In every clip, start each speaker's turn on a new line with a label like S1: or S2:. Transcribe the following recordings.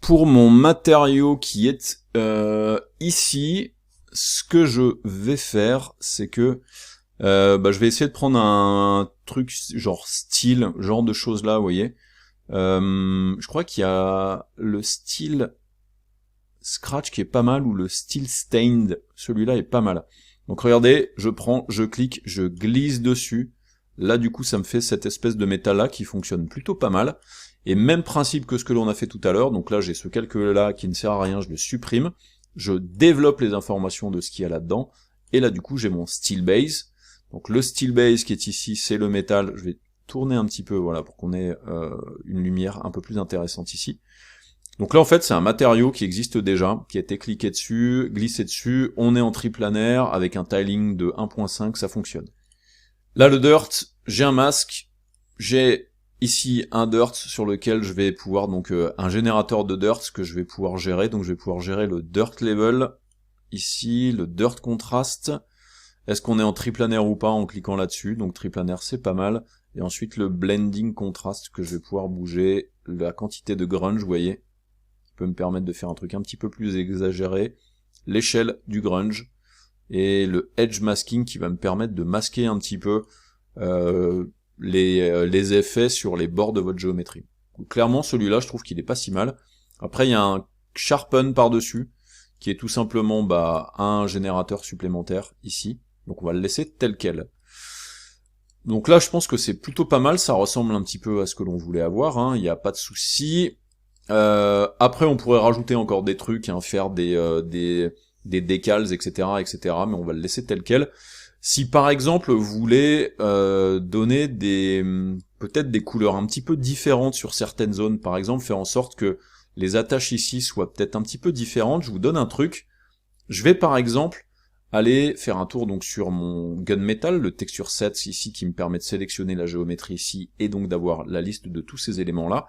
S1: pour mon matériau qui est ici, ce que je vais faire, c'est que je vais essayer de prendre un truc genre style, genre de choses là, vous voyez. Je crois qu'il y a le style Scratch qui est pas mal, ou le style Stained, celui-là est pas mal. Donc regardez, je prends, je clique, je glisse dessus. Là du coup ça me fait cette espèce de métal là qui fonctionne plutôt pas mal. Et même principe que ce que l'on a fait tout à l'heure, donc là j'ai ce calque là qui ne sert à rien, je le supprime. Je développe les informations de ce qu'il y a là-dedans. Et là du coup j'ai mon steel base. Donc le steel base qui est ici, c'est le métal. Je vais tourner un petit peu, voilà, pour qu'on ait une lumière un peu plus intéressante ici. Donc là en fait c'est un matériau qui existe déjà, qui a été cliqué dessus, glissé dessus, on est en triplanaire, avec un tiling de 1.5, ça fonctionne. Là le dirt, j'ai un masque, j'ai ici un dirt sur lequel je vais pouvoir, donc un générateur de dirt que je vais pouvoir gérer, donc je vais pouvoir gérer le dirt level, ici, le dirt contrast, est-ce qu'on est en triplanaire ou pas en cliquant là-dessus, donc triplanaire c'est pas mal, et ensuite le blending contrast que je vais pouvoir bouger, la quantité de grunge, vous voyez, peut me permettre de faire un truc un petit peu plus exagéré, l'échelle du grunge, et le edge masking qui va me permettre de masquer un petit peu les effets sur les bords de votre géométrie. Donc, clairement celui-là je trouve qu'il est pas si mal. Après il y a un sharpen par-dessus, qui est tout simplement un générateur supplémentaire ici, donc on va le laisser tel quel. Donc là je pense que c'est plutôt pas mal, ça ressemble un petit peu à ce que l'on voulait avoir, hein, il n'y a pas de souci. Après on pourrait rajouter encore des trucs, hein, faire des décals, etc., mais on va le laisser tel quel. Si par exemple vous voulez donner peut-être des couleurs un petit peu différentes sur certaines zones, par exemple faire en sorte que les attaches ici soient peut-être un petit peu différentes, je vous donne un truc. Je vais par exemple aller faire un tour donc sur mon gunmetal, le texture set ici qui me permet de sélectionner la géométrie ici et donc d'avoir la liste de tous ces éléments là.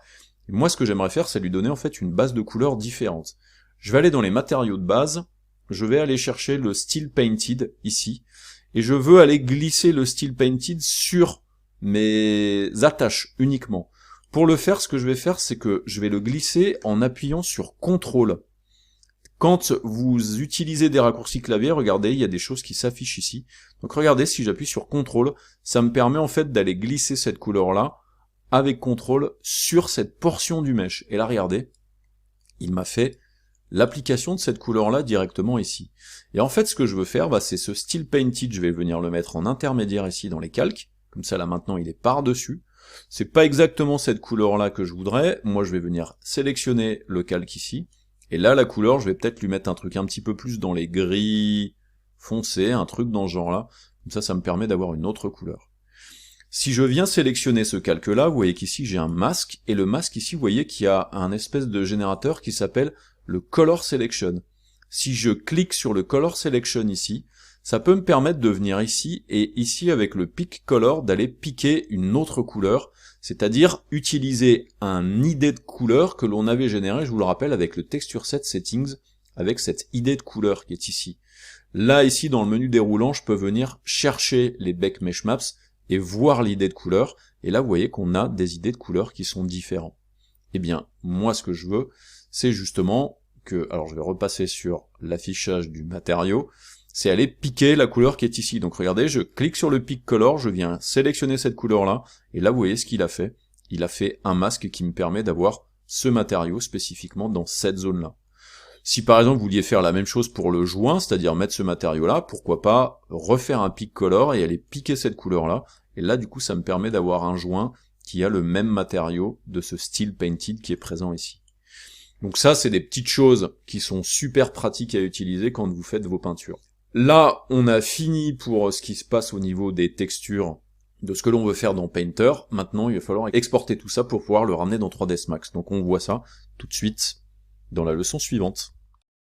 S1: Et moi ce que j'aimerais faire c'est lui donner en fait une base de couleurs différente. Je vais aller dans les matériaux de base, je vais aller chercher le steel painted ici, et je veux aller glisser le steel painted sur mes attaches uniquement. Pour le faire, ce que je vais faire, c'est que je vais le glisser en appuyant sur CTRL. Quand vous utilisez des raccourcis clavier, regardez, il y a des choses qui s'affichent ici. Donc regardez, si j'appuie sur CTRL, ça me permet en fait d'aller glisser cette couleur-là avec CTRL sur cette portion du mesh. Et là, regardez, il m'a fait l'application de cette couleur-là directement ici. Et en fait, ce que je veux faire, c'est ce steel painted, je vais venir le mettre en intermédiaire ici dans les calques. Comme ça, là, maintenant, il est par-dessus. C'est pas exactement cette couleur-là que je voudrais. Moi, je vais venir sélectionner le calque ici. Et là, la couleur, je vais peut-être lui mettre un truc un petit peu plus dans les gris foncés, un truc dans ce genre-là. Comme ça, ça me permet d'avoir une autre couleur. Si je viens sélectionner ce calque-là, vous voyez qu'ici, j'ai un masque. Et le masque ici, vous voyez qu'il y a un espèce de générateur qui s'appelle le Color Selection. Si je clique sur le Color Selection ici, ça peut me permettre de venir ici, et ici avec le Pick Color, d'aller piquer une autre couleur, c'est-à-dire utiliser un ID de couleur que l'on avait généré, je vous le rappelle, avec le Texture Set Settings, avec cette ID de couleur qui est ici. Là, ici, dans le menu déroulant, je peux venir chercher les Beck Mesh Maps et voir l'idée de couleur, et là, vous voyez qu'on a des idées de couleurs qui sont différentes. Eh bien, moi, ce que je veux, c'est justement que, alors je vais repasser sur l'affichage du matériau, c'est aller piquer la couleur qui est ici. Donc regardez, je clique sur le Pick Color, je viens sélectionner cette couleur-là, et là vous voyez ce qu'il a fait. Il a fait un masque qui me permet d'avoir ce matériau spécifiquement dans cette zone-là. Si par exemple vous vouliez faire la même chose pour le joint, c'est-à-dire mettre ce matériau-là, pourquoi pas refaire un Pick Color et aller piquer cette couleur-là, et là du coup ça me permet d'avoir un joint qui a le même matériau de ce steel painted qui est présent ici. Donc ça, c'est des petites choses qui sont super pratiques à utiliser quand vous faites vos peintures. Là, on a fini pour ce qui se passe au niveau des textures, de ce que l'on veut faire dans Painter. Maintenant, il va falloir exporter tout ça pour pouvoir le ramener dans 3ds Max. Donc on voit ça tout de suite dans la leçon suivante.